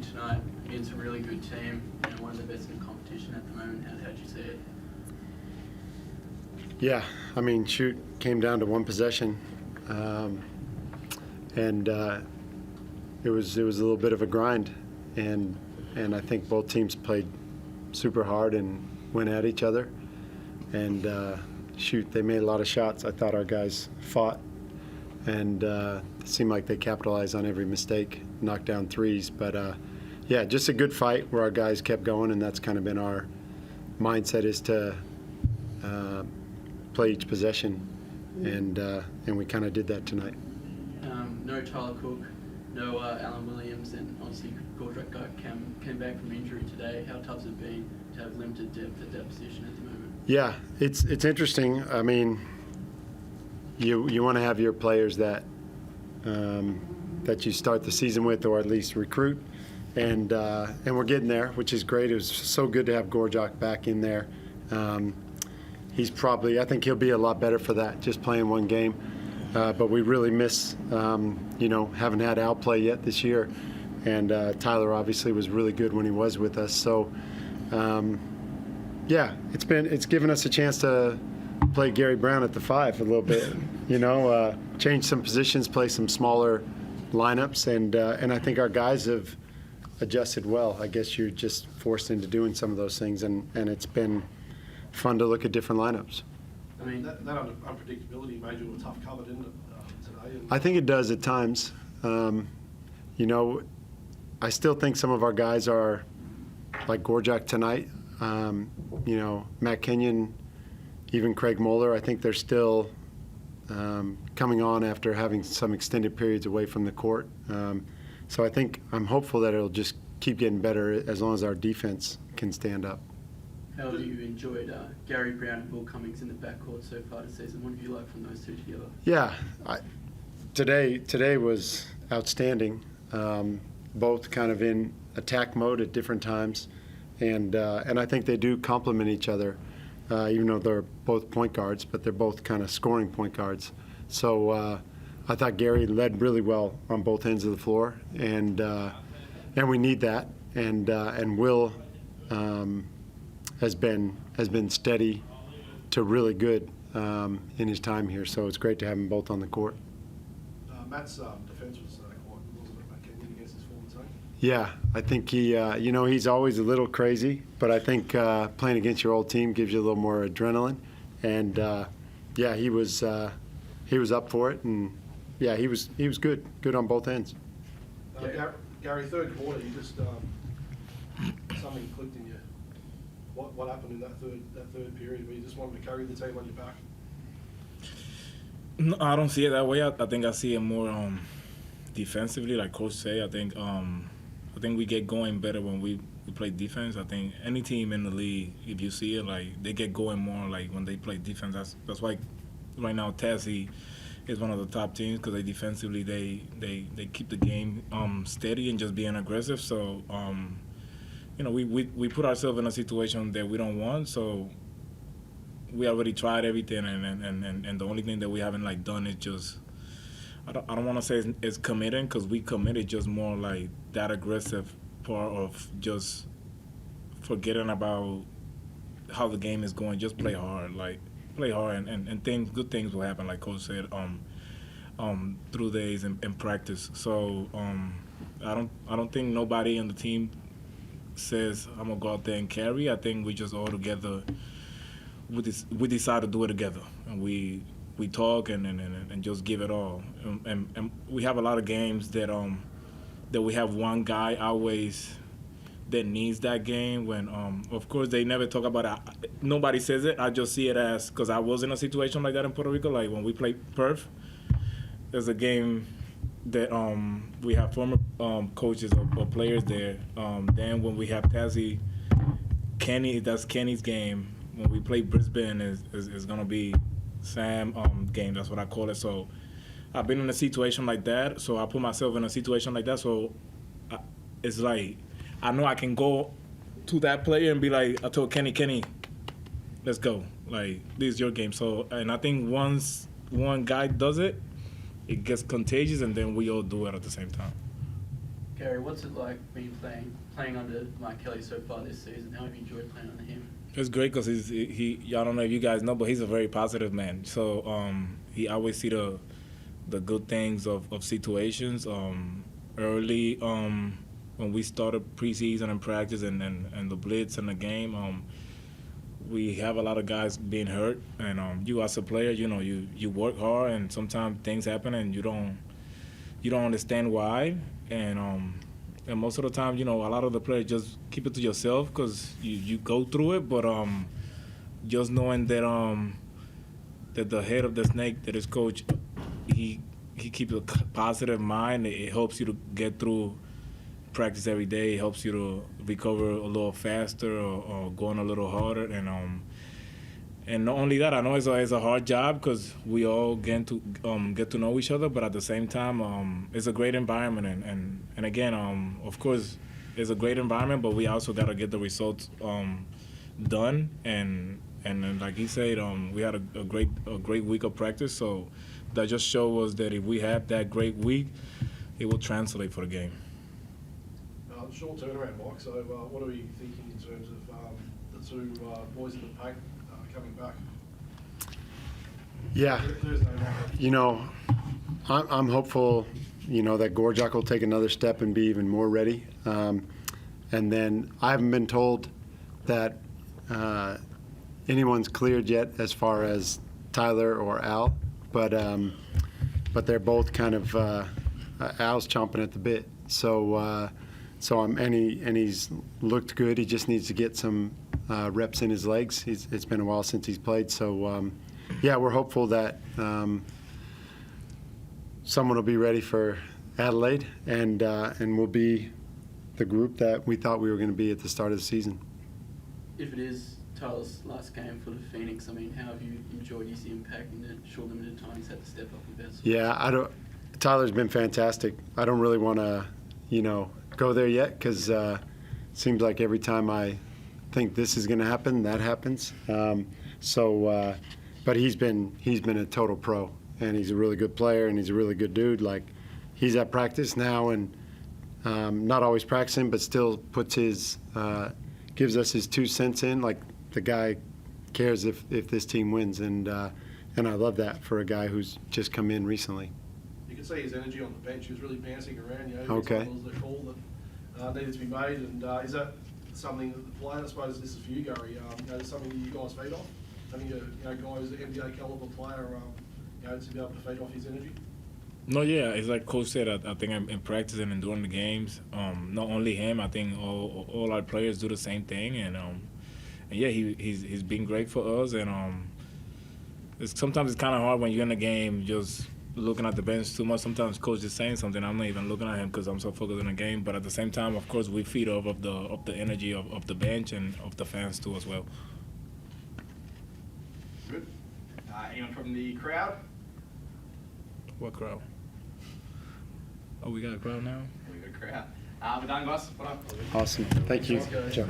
win tonight against a really good team and one of the best in the competition at the moment. How'd you see it? Yeah, I mean, shoot, came down to one possession, and it was a little bit of a grind, and I think both teams played super hard and went at each other, and shoot, they made a lot of shots. I thought our guys fought, and it seemed like they capitalized on every mistake, knocked down threes, but yeah, just a good fight where our guys kept going, and that's kind of been our mindset, is to play each possession, and we kind of did that tonight. No Tyler Cook, no Alan Williams, and obviously Gordrak came back from injury today. How tough has it been to have limited depth at that position at the moment? Yeah, it's interesting. I mean, you want to have your players that that you start the season with, or at least recruit, and we're getting there, which is great. It was so good to have Gordrak back in there. I think he'll be a lot better for that, just playing one game. But we really miss, haven't had outplay yet this year. And Tyler obviously was really good when he was with us. So, yeah, it's given us a chance to play Gary Browne at the 5 a little bit, change some positions, play some smaller lineups. And I think our guys have adjusted well. I guess you're just forced into doing some of those things. And it's been fun to look at different lineups. I mean, that unpredictability made you a tough cover, didn't it, today? I think it does at times. I still think some of our guys are, like Gordrak tonight, Matt Kenyon, even Craig Moeller, I think they're still coming on after having some extended periods away from the court. So I'm hopeful that it'll just keep getting better as long as our defense can stand up. How have you enjoyed Gary Browne and Will Cummings in the backcourt so far this season? What have you liked from those two together? Yeah, today was outstanding. Both kind of in attack mode at different times, and I think they do complement each other, even though they're both point guards, but they're both kind of scoring point guards. So I thought Gary led really well on both ends of the floor, and we need that. And Will has been steady to really good in his time here. So it's great to have them both on the court. Matt's defense was quite good, wasn't it, Matt Kenyon, against his former team? Yeah, I think he's always a little crazy, but I think playing against your old team gives you a little more adrenaline. And yeah, he was up for it, and yeah, he was good on both ends. Gary, third quarter, you just something clicked in you. What happened in that third period where you just wanted to carry the team on your back? No, I don't see it that way. I think I see it more defensively, like Coach say. I think we get going better when we play defense. I think any team in the league, if you see it, like they get going more like when they play defense. That's why right now Tassie is one of the top teams, because they defensively they keep the game steady and just being aggressive. So we put ourselves in a situation that we don't want. So we already tried everything, and the only thing that we haven't done is just, I don't want to say it's committing, because we committed, just more like that aggressive part of just forgetting about how the game is going. Just play hard, and good things will happen, like Coach said, through days and practice. So I don't think nobody on the team says I'm gonna go out there and carry. I think we just all together. We decide to do it together, and we talk and just give it all. And we have a lot of games that we have one guy always that needs that game. When of course they never talk about it. Nobody says it. I just see it as, because I was in a situation like that in Puerto Rico. Like when we play Perth, there's a game that we have former coaches or players there. Then when we have Tassie, Kenny, that's Kenny's game. When we play Brisbane, is gonna be Sam game. That's what I call it. So I've been in a situation like that. So I put myself in a situation like that. So it's like I know I can go to that player and be like, I told Kenny, let's go. Like, this is your game. So, and I think once one guy does it, it gets contagious, and then we all do it at the same time. Gary, what's it like being playing under Mike Kelly so far this season? How have you enjoyed playing under him? It's great because he I don't know if you guys know, but he's a very positive man. So he always see the good things of situations. Early when we started preseason and practice and the blitz and the game, we have a lot of guys being hurt, and you as a player, you work hard, and sometimes things happen and you don't understand why, and most of the time, a lot of the players just keep it to yourself because you go through it, but just knowing that that the head of the snake, that is coach, he keeps a positive mind. It helps you to get through practice every day. It helps you to recover a little faster or going a little harder, and not only that, I know it's a hard job because we all get to know each other, but at the same time, it's a great environment, and again, of course, it's a great environment, but we also got to get the results done, and like he said, we had a great week of practice, so that just shows us that if we have that great week, it will translate for the game. Short turnaround, Mike. So what are we thinking in terms of the two boys in the pack coming back? Yeah, Thursday night. I'm hopeful, that Gorjak will take another step and be even more ready. And then I haven't been told that anyone's cleared yet as far as Tyler or Al, but they're both kind of Al's chomping at the bit. And he's looked good. He just needs to get some reps in his legs. It's been a while since he's played. So, we're hopeful that someone will be ready for Adelaide, and we'll be the group that we thought we were going to be at the start of the season. If it is Tyler's last game for the Phoenix, I mean, how have you enjoyed his impact in the short limited time he's had to step up with that? Yeah, Tyler's been fantastic. I don't really want to, go there yet because seems like every time I think this is going to happen, that happens. But he's been a total pro, and he's a really good player, and he's a really good dude. Like, he's at practice now, and not always practicing, but still puts gives us his 2 cents in. Like, the guy cares if this team wins, and I love that for a guy who's just come in recently. You could see his energy on the bench. He was really bouncing around. Okay. The call that needed to be made, and is that something that the player? I suppose this is for you, Gary. Is something that you guys feed off? Having a guy who's an NBA caliber player, to be able to feed off his energy. No, yeah, it's like Coach said. I think in practice and during the games, not only him. I think all our players do the same thing, and yeah, he's been great for us, and sometimes it's kind of hard when you're in the game just looking at the bench too much. Sometimes coach is saying something, I'm not even looking at him because I'm so focused on the game. But at the same time, of course, we feed off of the energy of the bench and of the fans too as well. Good. Anyone from the crowd? What crowd? Oh, we got a crowd now? We got a crowd. We're done, guys. What up? Awesome. Thank you, Joe.